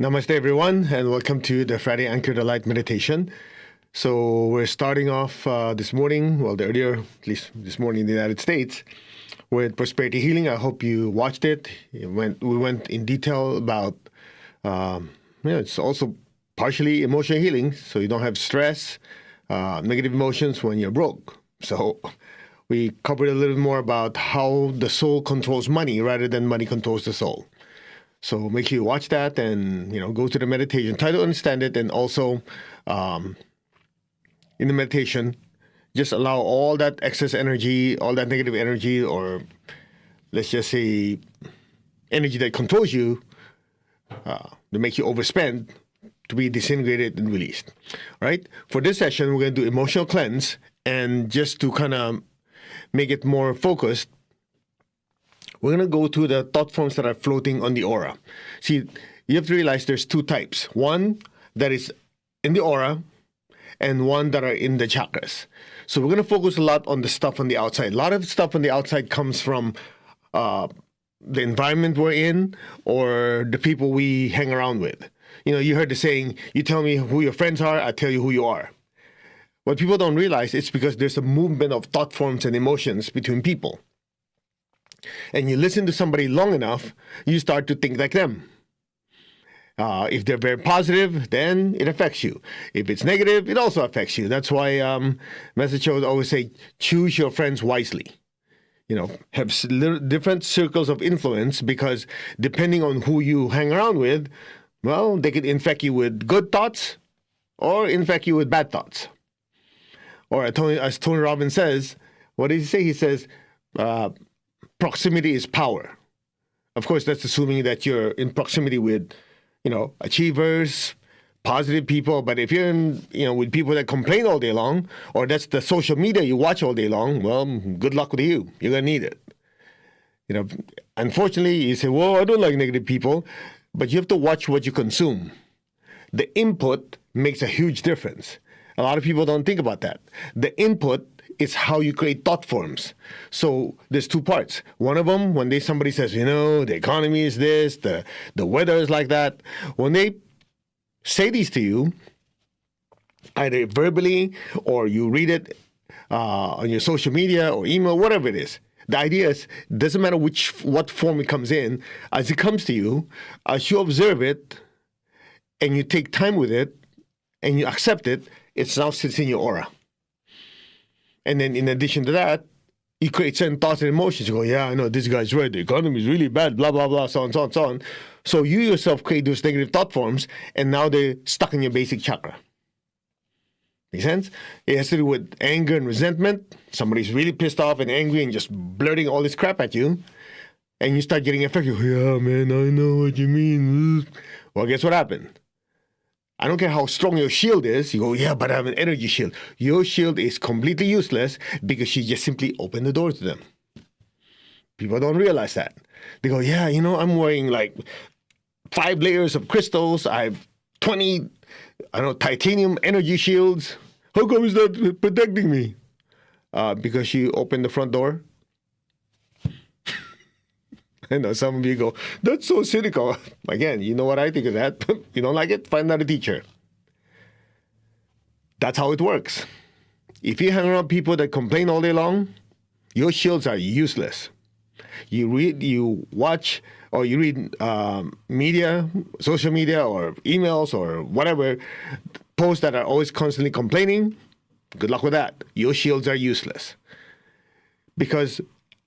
Namaste, everyone, and welcome to the Friday Anchor the Light meditation. So we're starting off this morning, at least this morning in the United States, with prosperity healing. I hope you watched it. We went in detail about, it's also partially emotional healing, so you don't have stress, negative emotions when you're broke. So we covered a little more about how the soul controls money rather than money controls the soul. So make sure you watch that and, go to the meditation. Try to understand it. And also, in the meditation, just allow all that excess energy, all that negative energy, or let's just say energy that controls you, to make you overspend, to be disintegrated and released. All right? For this session, we're going to do emotional cleanse. And just to kind of make it more focused, we're going to go to the thought forms that are floating on the aura. See, you have to realize there's two types. One that is in the aura and one that are in the chakras. So we're going to focus a lot on the stuff on the outside. A lot of stuff on the outside comes from the environment we're in or the people we hang around with. You heard the saying, you tell me who your friends are, I tell you who you are. What people don't realize, it's because there's a movement of thought forms and emotions between people. And you listen to somebody long enough, you start to think like them. If they're very positive, then it affects you. If it's negative, it also affects you. That's why Master Cho always say, choose your friends wisely. Have different circles of influence, because depending on who you hang around with, well, they could infect you with good thoughts or infect you with bad thoughts. Or as Tony Robbins says, what does he say? He says, proximity is power. Of course, that's assuming that you're in proximity with, achievers, positive people. But if you're in, with people that complain all day long, or that's the social media you watch all day long, well, good luck with you. You're going to need it. Unfortunately, you say, well, I don't like negative people, but you have to watch what you consume. The input makes a huge difference. A lot of people don't think about that. The input is how you create thought forms. So there's two parts. One of them, when somebody says, the economy is this, the weather is like that. When they say these to you, either verbally or you read it on your social media or email, whatever it is. The idea is, doesn't matter what form it comes in, as it comes to you, as you observe it and you take time with it and you accept it, it now sits in your aura. And then in addition to that, you create certain thoughts and emotions. You go, yeah, I know, this guy's right. The economy is really bad, blah, blah, blah, so on, so on, so on. So you yourself create those negative thought forms, and now they're stuck in your basic chakra. Make sense? It has to do with anger and resentment. Somebody's really pissed off and angry and just blurting all this crap at you. And you start getting affected. Yeah, man, I know what you mean. Well, guess what happened? I don't care how strong your shield is. You go, yeah, but I have an energy shield. Your shield is completely useless because you just simply open the door to them. People don't realize that. They go, yeah, I'm wearing like 5 layers of crystals. I have 20, titanium energy shields. How come is that protecting me? Because you open the front door. I know some of you go, that's so cynical. Again, you know what I think of that. You don't like it? Find another teacher. That's how it works. If you hang around people that complain all day long, your shields are useless. You watch, or you read media, social media, or emails, or whatever, posts that are always constantly complaining, good luck with that. Your shields are useless. Because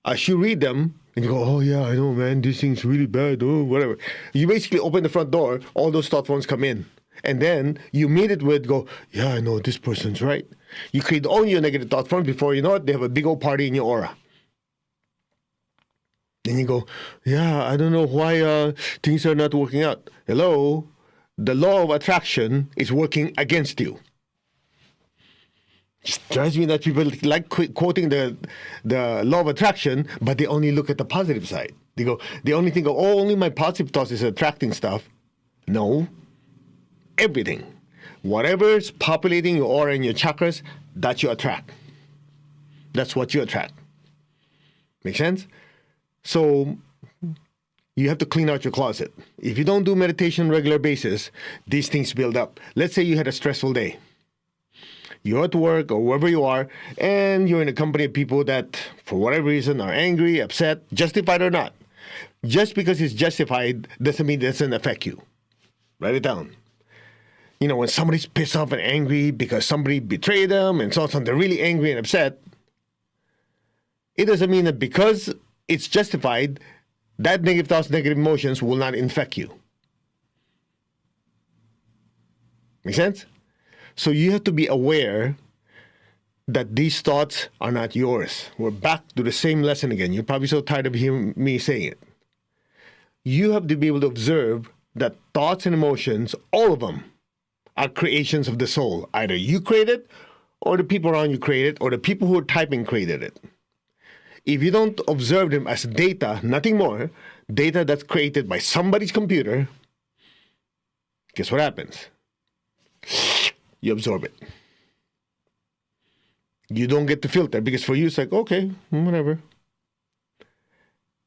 as you read them, and you go, oh, yeah, I know, man, this thing's really bad, oh, whatever. You basically open the front door, all those thought forms come in. And then you meet it with, go, yeah, I know, this person's right. You create all your negative thought forms. Before you know it, they have a big old party in your aura. Then you go, yeah, I don't know why things are not working out. Hello? The law of attraction is working against you. It drives me that people like quoting the law of attraction, but they only look at the positive side. They only think, oh, only my positive thoughts is attracting stuff. No, everything. Whatever's populating your aura and your chakras, that you attract. That's what you attract. Make sense? So you have to clean out your closet. If you don't do meditation on a regular basis, these things build up. Let's say you had a stressful day. You're at work or wherever you are, and you're in a company of people that, for whatever reason, are angry, upset, justified or not. Just because it's justified doesn't mean it doesn't affect you. Write it down. When somebody's pissed off and angry because somebody betrayed them and so on, they're really angry and upset, it doesn't mean that because it's justified, that negative thoughts, negative emotions will not infect you. Make sense? So you have to be aware that these thoughts are not yours. We're back to the same lesson again. You're probably so tired of hearing me saying it. You have to be able to observe that thoughts and emotions, all of them, are creations of the soul. Either you created it, or the people around you created it, or the people who are typing created it. If you don't observe them as data, nothing more, data that's created by somebody's computer, guess what happens? You absorb it. You don't get to filter because for you it's like, okay, whatever.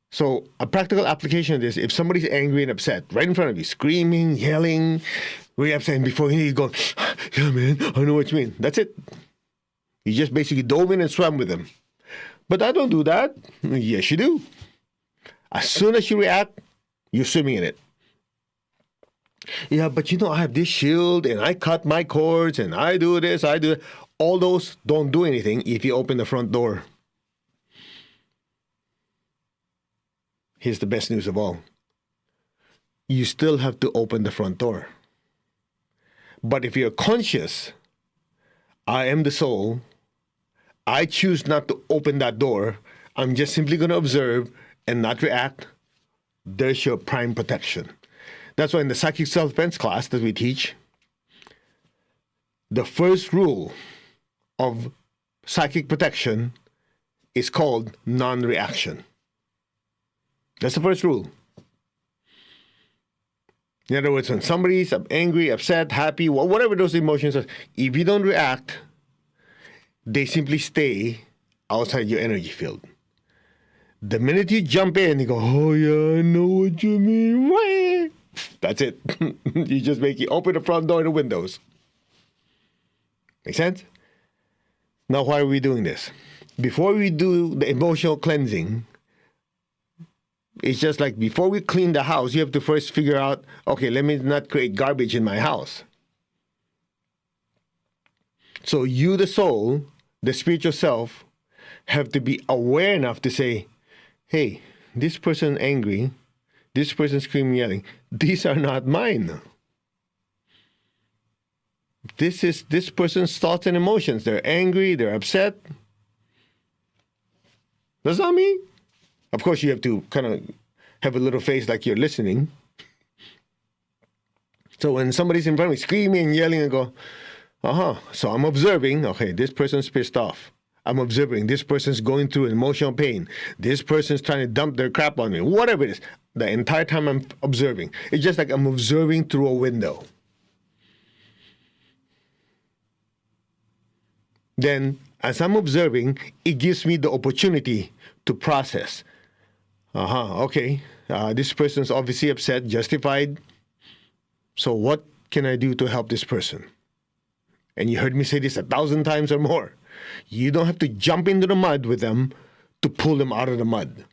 So a practical application of this, if somebody's angry and upset right in front of you, screaming, yelling, really upset, and before you go, yeah man, I know what you mean. That's it. You just basically dove in and swam with them. But I don't do that. Yes, you do. As soon as you react, you're swimming in it. Yeah, but I have this shield and I cut my cords and I do this, I do that. All those don't do anything if you open the front door. Here's the best news of all. You still have to open the front door. But if you're conscious, I am the soul, I choose not to open that door, I'm just simply going to observe and not react, there's your prime protection. That's why in the psychic self-defense class that we teach, the first rule of psychic protection is called non-reaction. That's the first rule. In other words, when somebody's angry, upset, happy, whatever those emotions are, if you don't react, they simply stay outside your energy field. The minute you jump in, you go, oh yeah, I know what you mean. Wah! That's it. You just open the front door and the windows. Make sense? Now, why are we doing this? Before we do the emotional cleansing, it's just like before we clean the house, you have to first figure out, okay, let me not create garbage in my house. So you, the soul, the spiritual self, have to be aware enough to say, hey, this person angry, this person screaming, yelling, these are not mine. This is this person's thoughts and emotions. They're angry, they're upset. That's not me. Of course, you have to kind of have a little face like you're listening. So when somebody's in front of me screaming and yelling, and go, so I'm observing, okay, this person's pissed off. I'm observing this person's going through emotional pain. This person's trying to dump their crap on me. Whatever it is. The entire time I'm observing. It's just like I'm observing through a window. Then, as I'm observing, it gives me the opportunity to process. Okay, this person's obviously upset, justified. So what can I do to help this person? And you heard me say this 1,000 times or more. You don't have to jump into the mud with them to pull them out of the mud.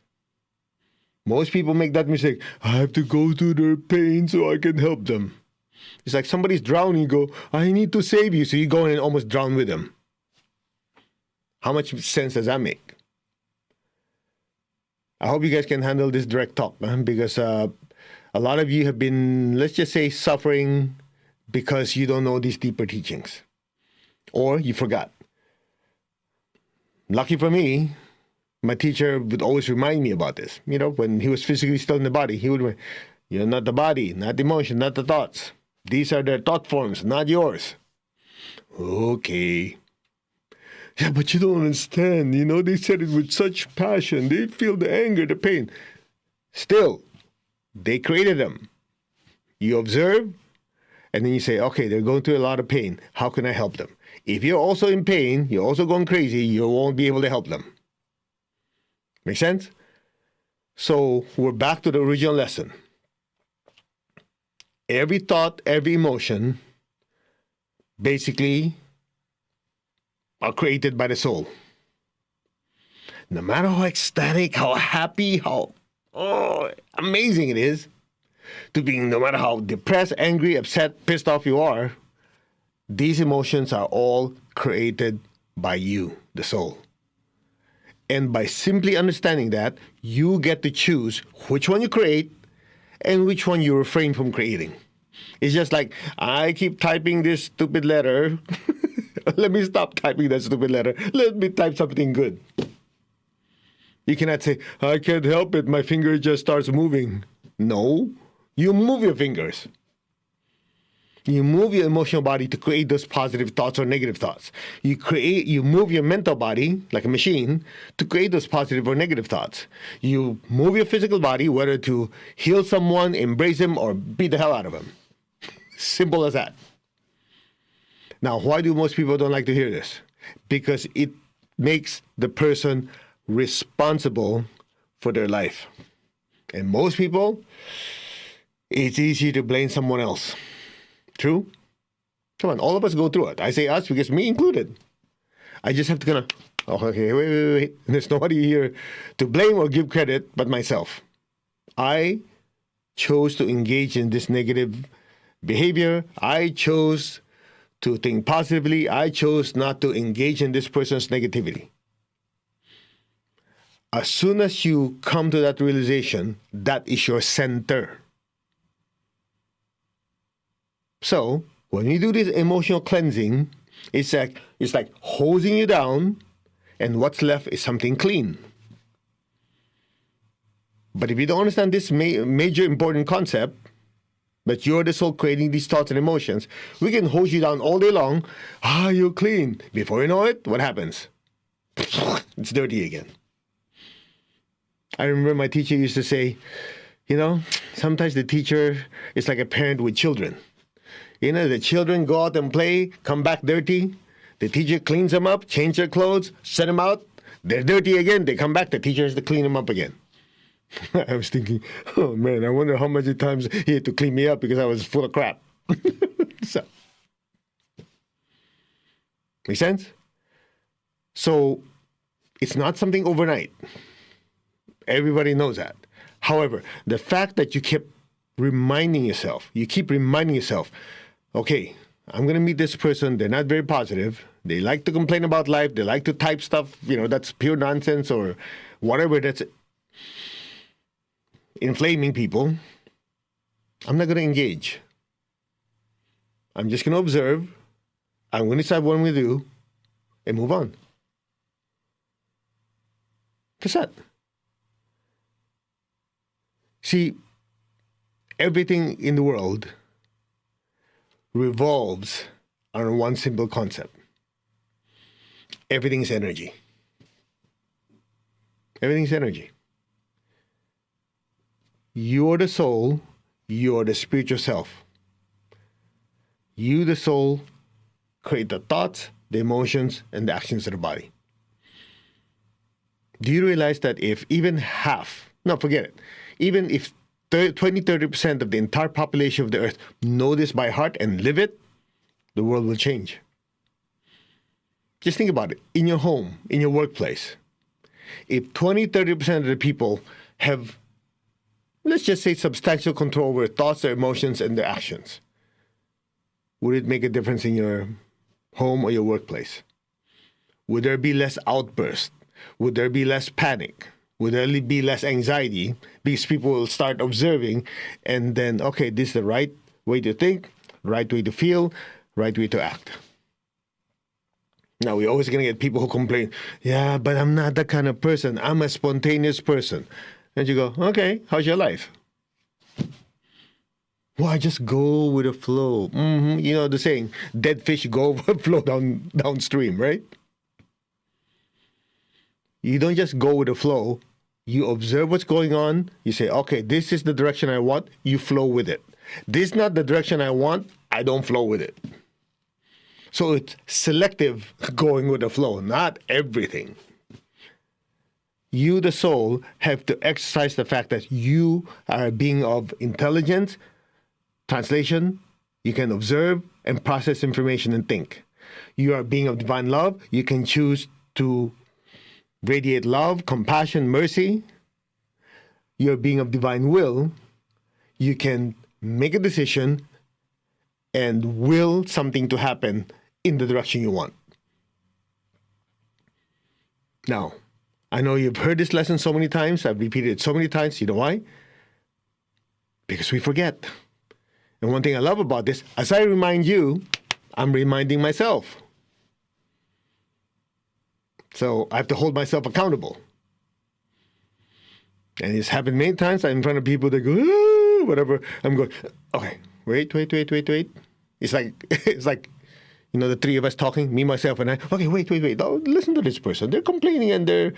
Most people make that mistake. I have to go through their pain so I can help them. It's like somebody's drowning, you go, I need to save you. So you go in and almost drown with them. How much sense does that make? I hope you guys can handle this direct talk, man, because a lot of you have been, let's just say, suffering because you don't know these deeper teachings. Or you forgot. Lucky for me, my teacher would always remind me about this. You know, when he was physically still in the body, he would, you're not the body, not the emotion, not the thoughts. These are their thought forms, not yours. Okay. Yeah, but you don't understand. You know, they said it with such passion. They feel the anger, the pain. Still, they created them. You observe, and then you say, okay, they're going through a lot of pain. How can I help them? If you're also in pain, you're also going crazy, you won't be able to help them. Make sense? So we're back to the original lesson. Every thought, every emotion basically are created by the soul. No matter how ecstatic, how happy, how amazing it is to be, no matter how depressed, angry, upset, pissed off you are, these emotions are all created by you, the soul. And by simply understanding that, you get to choose which one you create and which one you refrain from creating. It's just like, I keep typing this stupid letter. Let me stop typing that stupid letter. Let me type something good. You cannot say, I can't help it, my finger just starts moving. No, you move your fingers. You move your emotional body to create those positive thoughts or negative thoughts. You move your mental body, like a machine, to create those positive or negative thoughts. You move your physical body, whether to heal someone, embrace them, or beat the hell out of them. Simple as that. Now, why do most people don't like to hear this? Because it makes the person responsible for their life. And most people, it's easy to blame someone else. True? Come on, all of us go through it. I say us because me included. I just have to kind of, okay, wait. There's nobody here to blame or give credit but myself. I chose to engage in this negative behavior. I chose to think positively. I chose not to engage in this person's negativity. As soon as you come to that realization, that is your center. So, when you do this emotional cleansing, it's like hosing you down, and what's left is something clean. But if you don't understand this major important concept, that you're the soul creating these thoughts and emotions, we can hose you down all day long. You're clean. Before you know it, what happens? It's dirty again. I remember my teacher used to say, sometimes the teacher is like a parent with children. The children go out and play, come back dirty. The teacher cleans them up, change their clothes, send them out. They're dirty again. They come back. The teacher has to clean them up again. I was thinking, oh man, I wonder how many times he had to clean me up because I was full of crap. So, make sense? So, it's not something overnight. Everybody knows that. However, the fact that you keep reminding yourself, okay, I'm going to meet this person. They're not very positive. They like to complain about life. They like to type stuff, that's pure nonsense or whatever that's inflaming people. I'm not going to engage. I'm just going to observe. I'm going to decide what I'm going to do and move on. That's that. See, everything in the world revolves on one simple concept. Everything is energy. Everything is energy. You're the soul. You're the spiritual self. You, the soul, create the thoughts, the emotions, and the actions of the body. Do you realize that if even forget it, even if 20-30% of the entire population of the earth know this by heart and live it, the world will change. Just think about it. In your home, in your workplace, if 20-30% of the people have, let's just say, substantial control over their thoughts, their emotions, and their actions, would it make a difference in your home or your workplace? Would there be less outbursts? Would there be less panic? Would there be less anxiety? Because people will start observing and then, okay, this is the right way to think, right way to feel, right way to act. Now, we're always going to get people who complain, yeah, but I'm not that kind of person. I'm a spontaneous person. And you go, okay, how's your life? Well, I just go with the flow. The saying, dead fish go flow downstream, right? You don't just go with the flow. You observe what's going on. You say, okay, this is the direction I want. You flow with it. This is not the direction I want. I don't flow with it. So it's selective going with the flow, not everything. you, the soul, have to exercise the fact that you are a being of intelligence. Translation, you can observe and process information and think. You are a being of divine love. You can choose to radiate love, compassion, mercy. You're a being of divine will. You can make a decision and will something to happen in the direction you want. Now, I know you've heard this lesson so many times. I've repeated it so many times. You know why? Because we forget. And one thing I love about this, as I remind you, I'm reminding myself. So I have to hold myself accountable. And it's happened many times. I'm in front of people that go, "Ah," whatever. I'm going, okay, wait. It's like, the three of us talking, me, myself, and I. Okay, wait. Oh, listen to this person. They're complaining and they're,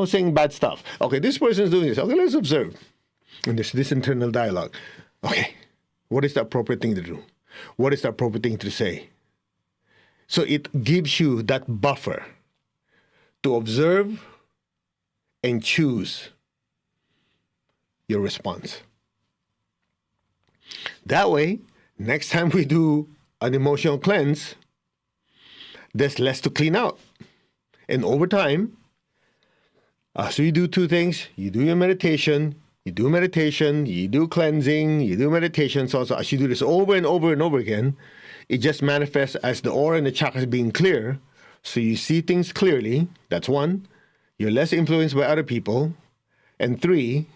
saying bad stuff. Okay, this person's doing this. Okay, let's observe. And there's this internal dialogue. Okay, what is the appropriate thing to do? What is the appropriate thing to say? So it gives you that buffer to observe and choose your response. That way, next time we do an emotional cleanse, there's less to clean out. And over time, so you do two things. You do your meditation, you do cleansing, you do meditation. So as you do this over and over and over again, it just manifests as the aura and the chakras being clear. So you see things clearly. That's one. You're less influenced by other people. And three,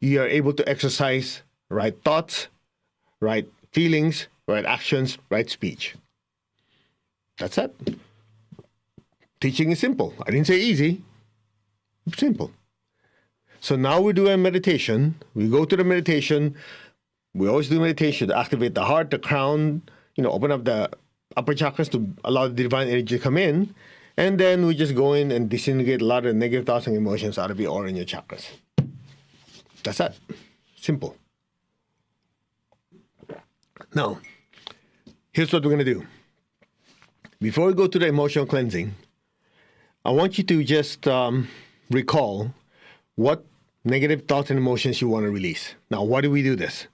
you are able to exercise right thoughts, right feelings, right actions, right speech. That's it. Teaching is simple. I didn't say easy. Simple. So now we do a meditation. We go to the meditation. We always do meditation to activate the heart, the crown, open up the upper chakras to allow the divine energy to come in. And then we just go in and disintegrate a lot of negative thoughts and emotions out of your aura and your chakras. That's it. Simple. Now, here's what we're going to do. Before we go to the emotional cleansing, I want you to just recall what negative thoughts and emotions you want to release. Now, why do we do this?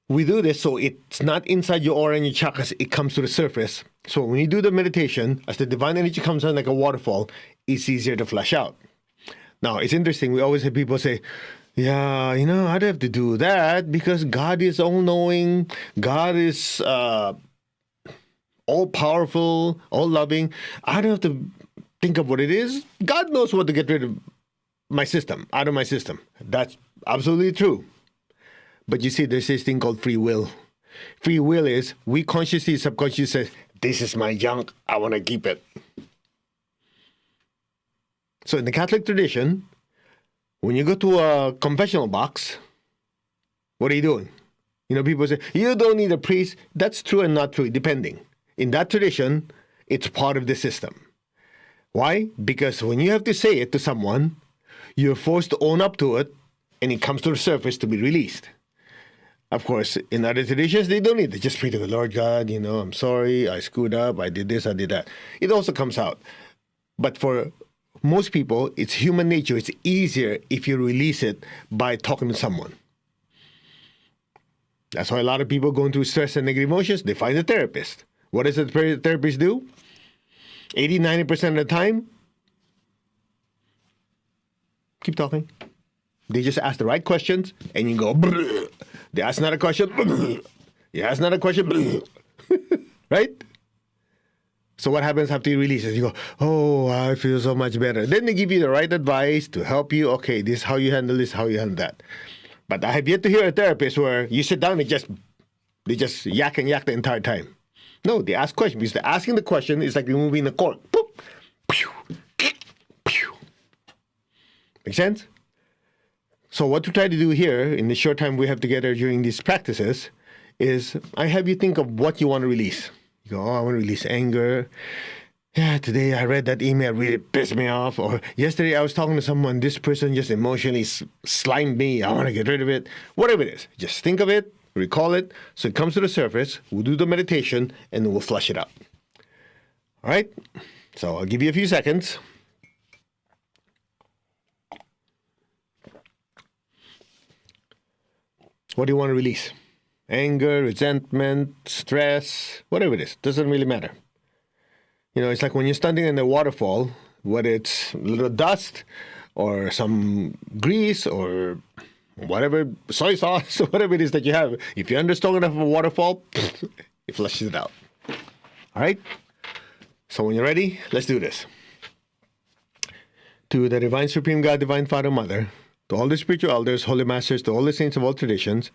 We do this so it's not inside your aura and your chakras, it comes to the surface. So when you do the meditation, as the divine energy comes in like a waterfall, it's easier to flush out. Now, it's interesting. We always have people say, yeah, I don't have to do that because God is all-knowing. God is all-powerful, all-loving. I don't have to think of what it is. God knows what to get rid of my system, out of my system. That's absolutely true. But you see, there's this thing called free will. Free will is we consciously, subconsciously say, this is my junk, I want to keep it. So in the Catholic tradition, when you go to a confessional box, what are you doing? People say, you don't need a priest. That's true and not true, depending. In that tradition, it's part of the system. Why? Because when you have to say it to someone, you're forced to own up to it, and it comes to the surface to be released. Of course, in other traditions, they don't need to just pray to the Lord God, I'm sorry, I screwed up, I did this, I did that. It also comes out. But for most people, it's human nature. It's easier if you release it by talking to someone. That's why a lot of people going through stress and negative emotions, they find a therapist. What does the therapist do? 80-90% of the time, keep talking. They just ask the right questions, and you go, brr. They ask another question, brr. You ask another question, brr. Right? So what happens after you release it? You go, oh, I feel so much better. Then they give you the right advice to help you. Okay, this is how you handle this, how you handle that. But I have yet to hear a therapist where you sit down and they just yak the entire time. No, they ask questions. Because asking the question is like removing the cork. Boop, pew, pew. Make sense? So what we try to do here in the short time we have together during these practices is I have you think of what you want to release. You go, I want to release anger. Yeah, today I read that email, really pissed me off. Or yesterday I was talking to someone, this person just emotionally slimed me. I want to get rid of it. Whatever it is, just think of it, recall it. So it comes to the surface. We'll do the meditation and then we'll flush it out. All right? So I'll give you a few seconds. What do you want to release? Anger, resentment, stress, whatever it is. Doesn't really matter. It's like when you're standing in a waterfall, whether it's a little dust or some grease or whatever, soy sauce or whatever it is that you have. If you're under strong enough of a waterfall, it flushes it out. All right? So when you're ready, let's do this. To the Divine Supreme God, Divine Father, Mother, to all the spiritual elders, holy masters, to all the saints of all traditions,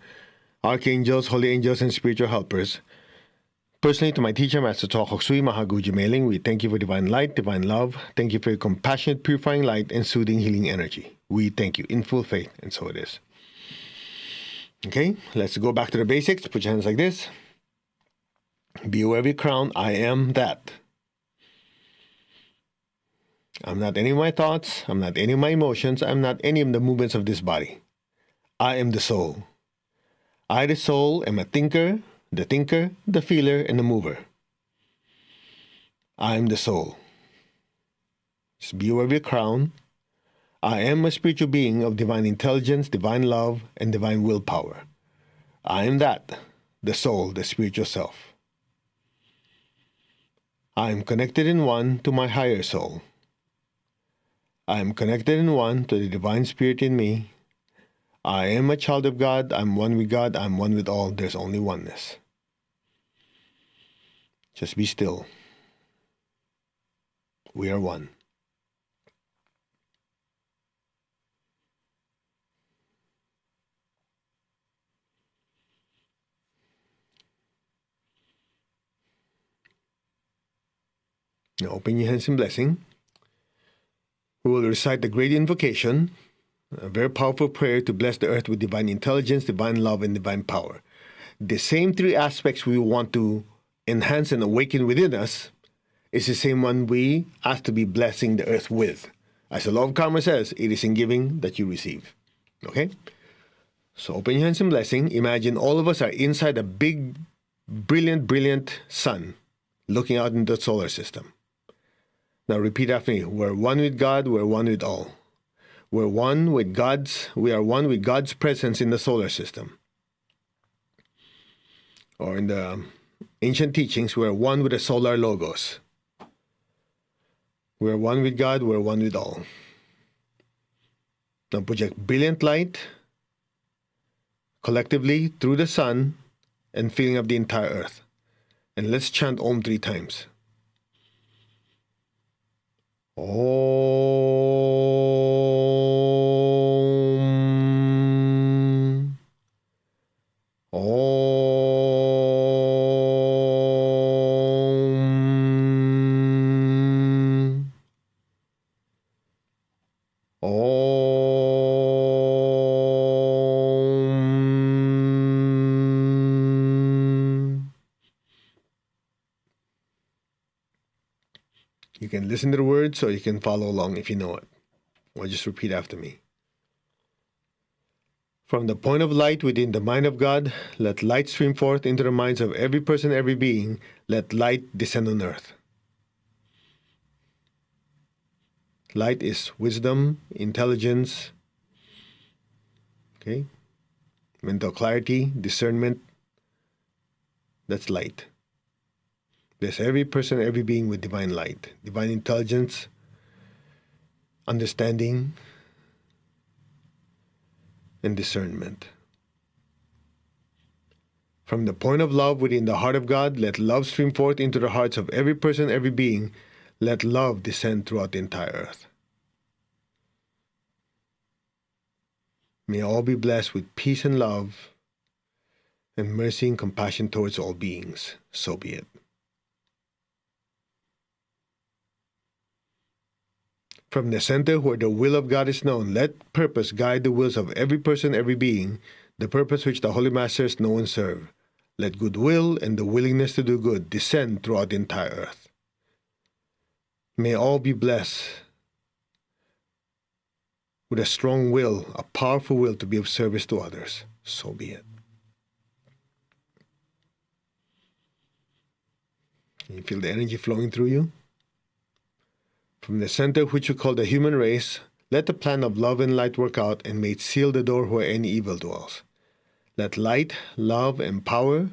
archangels, holy angels, and spiritual helpers, personally to my teacher, Master Choa Kok Sui, Mahaguji Mailing, we thank you for divine light, divine love. Thank you for your compassionate, purifying light and soothing, healing energy. We thank you in full faith, and so it is. Okay, let's go back to the basics. Put your hands like this. Be aware of your crown. I am that. I'm not any of my thoughts. I'm not any of my emotions. I'm not any of the movements of this body. I am the soul. I, the soul, am a thinker, the feeler, and the mover. I am the soul. Just be aware of your crown. I am a spiritual being of divine intelligence, divine love, and divine willpower. I am that, the soul, the spiritual self. I am connected in one to my higher soul. I am connected in one to the divine spirit in me. I am a child of God. I'm one with God. I'm one with all. There's only oneness. Just be still. We are one. Now open your hands in blessing. We will recite the great invocation, a very powerful prayer to bless the earth with divine intelligence, divine love, and divine power. The same three aspects we want to enhance and awaken within us is the same one we ask to be blessing the earth with. As the law of karma says, it is in giving that you receive. Okay? So open your hands in blessing. Imagine all of us are inside a big, brilliant sun looking out into the solar system. Now repeat after me. We're one with God, we're one with all. We are one with God's presence in the solar system. Or in the ancient teachings, we are one with the solar logos. We are one with God, we are one with all. Now project brilliant light collectively through the sun and filling up the entire earth. And let's chant Om 3 times. Om. Om. Om. You can listen to the words or you can follow along if you know it. Or just repeat after me. From the point of light within the mind of God, let light stream forth into the minds of every person, every being. Let light descend on earth. Light is wisdom, intelligence, okay? Mental clarity, discernment. That's light. Bless every person, every being with divine light, divine intelligence, understanding, and discernment. From the point of love within the heart of God, let love stream forth into the hearts of every person, every being. Let love descend throughout the entire earth. May all be blessed with peace and love, and mercy and compassion towards all beings. So be it. From the center where the will of God is known, let purpose guide the wills of every person, every being, the purpose which the Holy Masters know and serve. Let goodwill and the willingness to do good descend throughout the entire earth. May all be blessed with a strong will, a powerful will to be of service to others. So be it. Can you feel the energy flowing through you? From the center which you call the human race, let the plan of love and light work out, and may it seal the door where any evil dwells. Let light, love, and power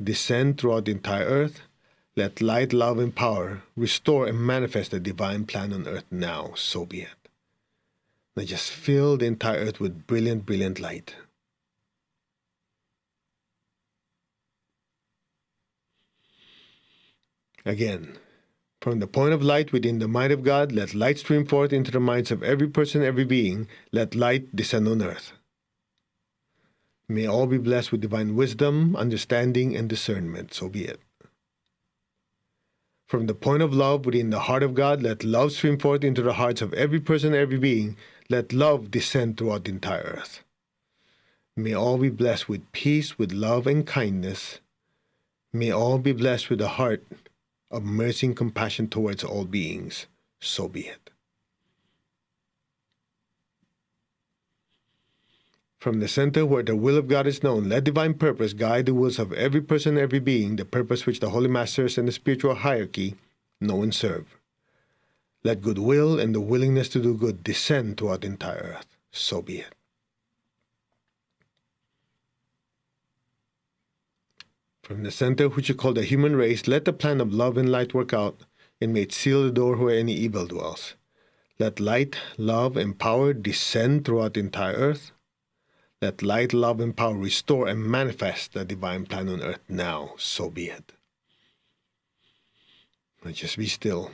descend throughout the entire earth. Let light, love, and power restore and manifest the divine plan on earth now. So be it. Now just fill the entire earth with brilliant, brilliant light. Again, from the point of light within the mind of God, let light stream forth into the minds of every person, every being. Let light descend on earth. May all be blessed with divine wisdom, understanding, and discernment. So be it. From the point of love within the heart of God, let love stream forth into the hearts of every person, every being. Let love descend throughout the entire earth. May all be blessed with peace, with love, and kindness. May all be blessed with a heart of mercy and compassion towards all beings. So be it. From the center where the will of God is known, let divine purpose guide the wills of every person, every being, the purpose which the Holy Masters and the spiritual hierarchy know and serve. Let goodwill and the willingness to do good descend throughout the entire earth. So be it. From the center which you call the human race, let the plan of love and light work out, and may it seal the door where any evil dwells. Let light, love, and power descend throughout the entire earth. Let light, love, and power restore and manifest the divine plan on earth now. So be it. Now just be still.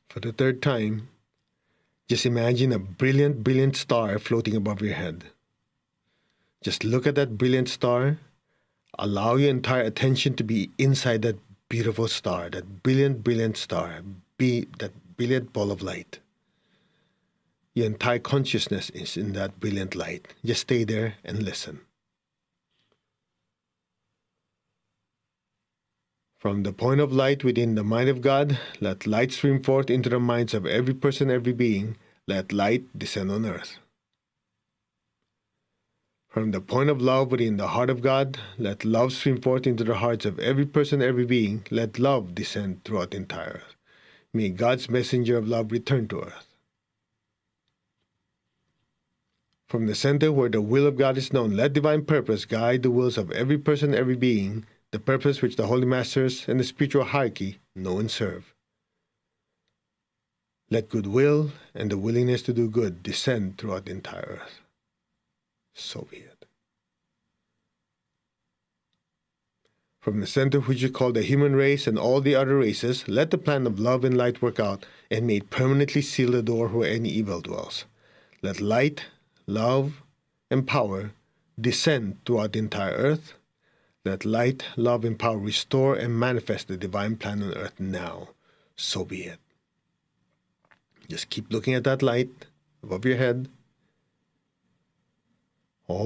For the third time, just imagine a brilliant, brilliant star floating above your head. Just look at that brilliant star. Allow your entire attention to be inside that beautiful star, that brilliant, brilliant star. Be that brilliant ball of light. Your entire consciousness is in that brilliant light. Just stay there and listen. From the point of light within the mind of God, let light stream forth into the minds of every person, every being. Let light descend on earth. From the point of love within the heart of God, let love stream forth into the hearts of every person, every being. Let love descend throughout the entire earth. May God's messenger of love return to earth. From the center where the will of God is known, let divine purpose guide the wills of every person, every being, the purpose which the Holy Masters and the spiritual hierarchy know and serve. Let goodwill and the willingness to do good descend throughout the entire earth. So be it. From the center which you call the human race and all the other races, let the plan of love and light work out, and may it permanently seal the door where any evil dwells. Let light, love, and power descend throughout the entire earth. Let light, love, and power restore and manifest the divine plan on earth now. So be it. Just keep looking at that light above your head. Om.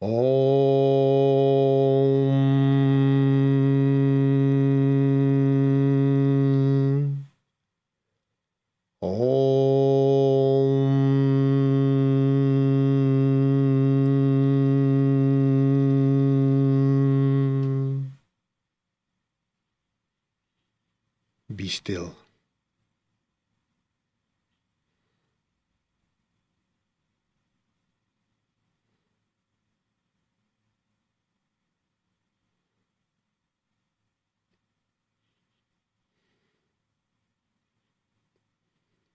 Om. Om. Be still.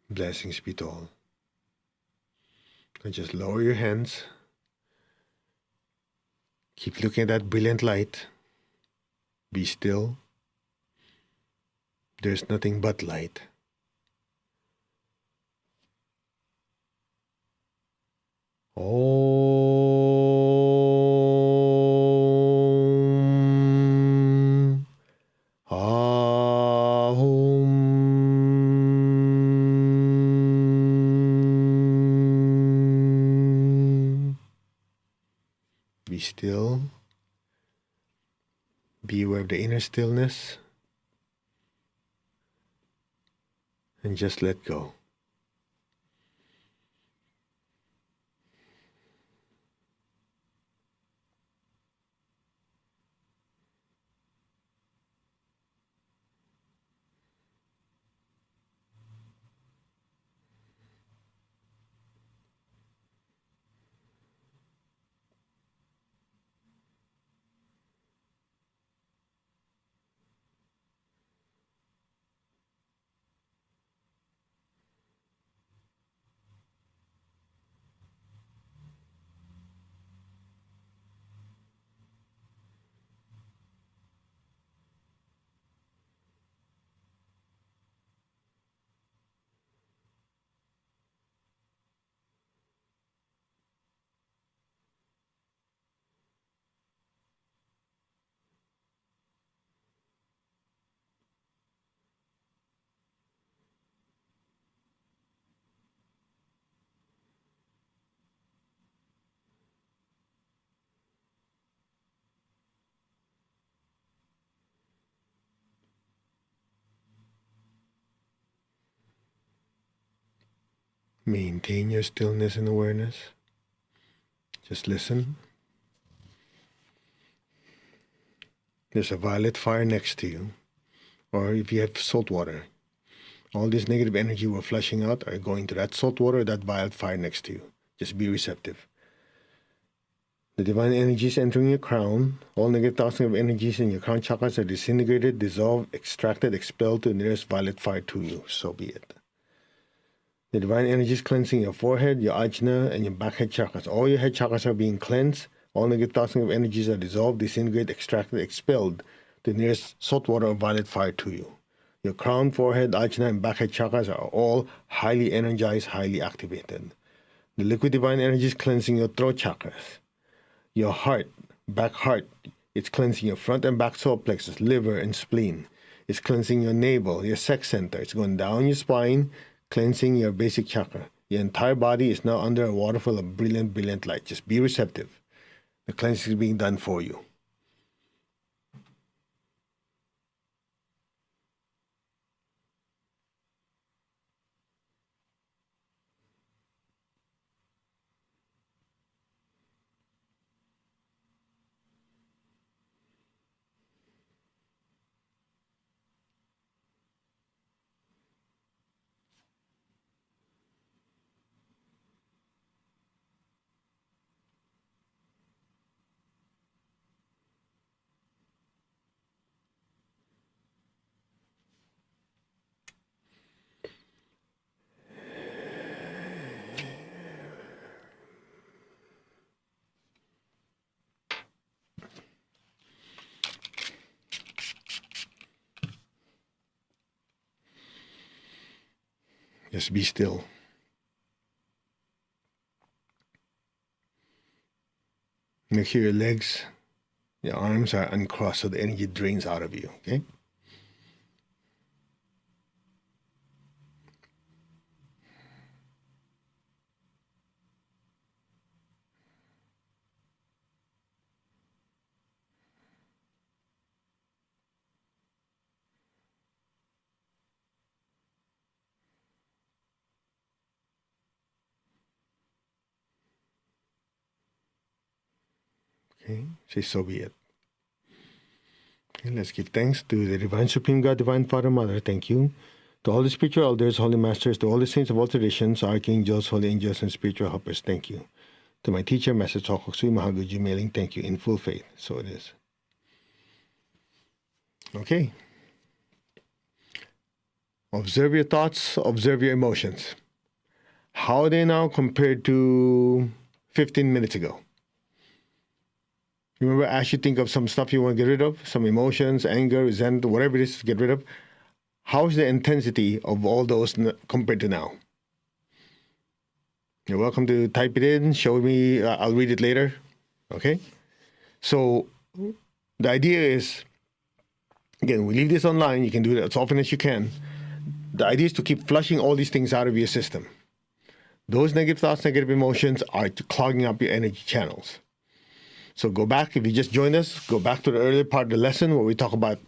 Blessings be to all. And just lower your hands. Keep looking at that brilliant light. Be still. There's nothing but light. Om. Ahum. Be still. Be aware of the inner stillness. And just let go. Maintain your stillness and awareness. Just listen. There's a violet fire next to you. Or if you have salt water, all this negative energy we're flushing out are going to that salt water, that violet fire next to you. Just be receptive. The divine energies entering your crown, all negative toxins of energies in your crown chakras are disintegrated, dissolved, extracted, expelled to the nearest violet fire to you. So be it. The divine energies cleansing your forehead, your ajna, and your back head chakras. All your head chakras are being cleansed. All negative toxins of energies are dissolved, disintegrated, extracted, expelled to the nearest salt water or violet fire to you. Your crown, forehead, ajna, and back head chakras are all highly energized, highly activated. The liquid divine energies cleansing your throat chakras. Your heart, back heart, it's cleansing your front and back solar plexus, liver, and spleen. It's cleansing your navel, your sex center. It's going down your spine, cleansing your basic chakra. Your entire body is now under a waterfall of brilliant, brilliant light. Just be receptive. The cleansing is being done for you. Just be still. Make sure your legs, your arms are uncrossed so the energy drains out of you, okay? Okay, say so be it. Okay, let's give thanks to the Divine Supreme God, Divine Father, Mother. Thank you. To all the spiritual elders, holy masters, to all the saints of all traditions, archangels, holy angels, and spiritual helpers, thank you. To my teacher, Master Chokoksui Mahaguji Mailing, thank you in full faith. So it is. Okay. Observe your thoughts, observe your emotions. How are they now compared to 15 minutes ago? Remember, as you think of some stuff you want to get rid of, some emotions, anger, resentment, whatever it is to get rid of, how's the intensity of all those compared to now? You're welcome to type it in, show me, I'll read it later, okay? So the idea is, again, we leave this online, you can do it as often as you can. The idea is to keep flushing all these things out of your system. Those negative thoughts, negative emotions are clogging up your energy channels. So go back, if you just joined us, go back to the earlier part of the lesson where we talk about,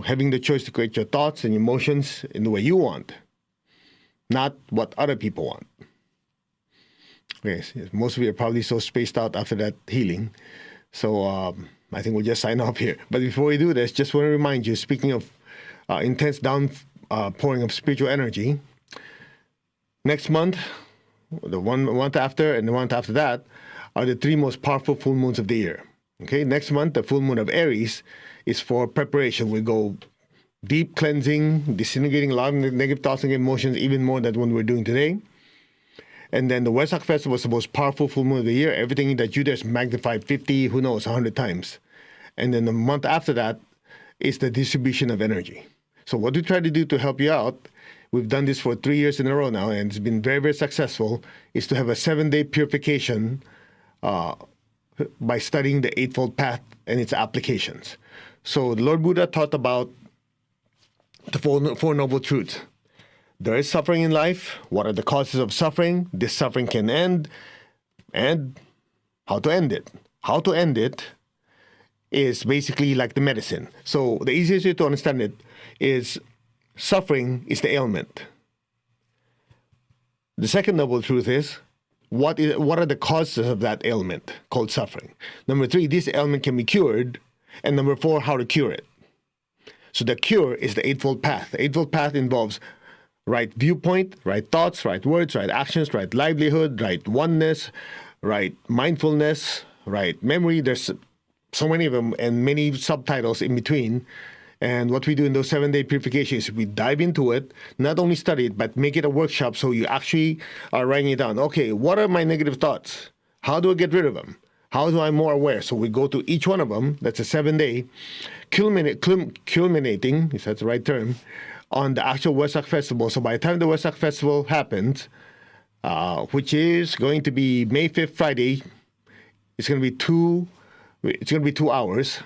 having the choice to create your thoughts and emotions in the way you want, not what other people want. Okay, so most of you are probably so spaced out after that healing. So I think we'll just sign off here. But before we do this, just want to remind you, speaking of intense downpouring of spiritual energy, next month, the month after, and the month after that, are the 3 most powerful full moons of the year. Okay, next month, the full moon of Aries is for preparation. We go deep cleansing, disintegrating a lot of negative thoughts and emotions, even more than what we're doing today. And then the Wesak Festival is the most powerful full moon of the year. Everything that you do is magnified 50, who knows, 100 times. And then the month after that is the distribution of energy. So what we try to do to help you out, we've done this for 3 years in a row now, and it's been very, very successful, is to have a 7-day purification by studying the Eightfold Path and its applications. So the Lord Buddha taught about the Four Noble Truths. There is suffering in life. What are the causes of suffering? This suffering can end. And how to end it. How to end it is basically like the medicine. So the easiest way to understand it is suffering is the ailment. The second noble truth is, what are the causes of that ailment called suffering? Number 3, this ailment can be cured. And number 4, how to cure it. So the cure is the Eightfold Path. The Eightfold Path involves right viewpoint, right thoughts, right words, right actions, right livelihood, right oneness, right mindfulness, right memory. There's so many of them and many subtitles in between. And what we do in those 7-day purifications is we dive into it, not only study it, but make it a workshop so you actually are writing it down. Okay, what are my negative thoughts? How do I get rid of them? How do I more aware? So we go to each one of them. That's a 7-day, culminating, if that's the right term, on the actual Wesak Festival. So by the time the Wesak Festival happens, which is going to be May 5th, Friday, it's going to be 2 hours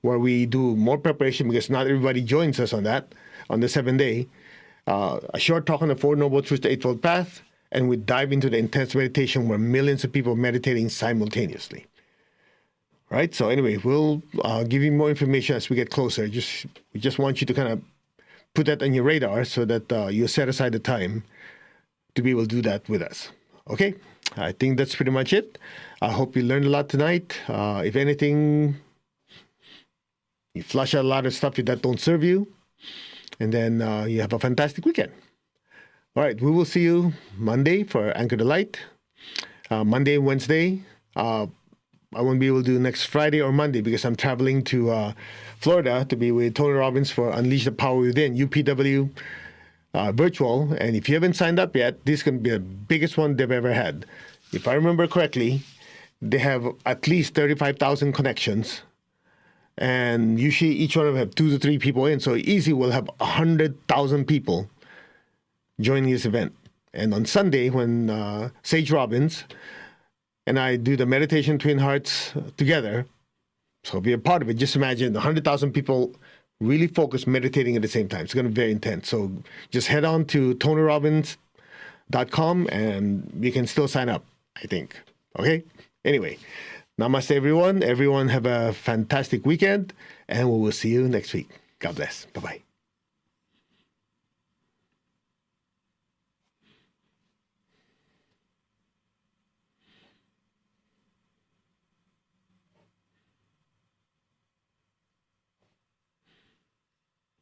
where we do more preparation because not everybody joins us on that, on the 7-day. A short talk on the 4 Noble Truths, the Eightfold Path, and we dive into the intense meditation where millions of people are meditating simultaneously. Right? So anyway, we'll give you more information as we get closer. We just want you to kind of put that on your radar so that you set aside the time to be able to do that with us. Okay? I think that's pretty much it. I hope you learned a lot tonight. If anything, you flush out a lot of stuff that don't serve you, and then you have a fantastic weekend. All right, we will see you Monday for Anchor the Light. Monday and Wednesday. I won't be able to do next Friday or Monday because I'm traveling to Florida to be with Tony Robbins for Unleash the Power Within, UPW virtual. And if you haven't signed up yet, this is going to be the biggest one they've ever had. If I remember correctly, they have at least 35,000 connections. And usually each one of them have 2 to 3 people in. So easy, we'll have 100,000 people joining this event. And on Sunday, when Sage Robbins and I do the meditation Twin Hearts together, so be a part of it, just imagine 100,000 people really focused meditating at the same time. It's going to be very intense. So just head on to TonyRobbins.com and you can still sign up, I think. Okay? Anyway, namaste, everyone. Everyone have a fantastic weekend, and we will see you next week. God bless. Bye-bye.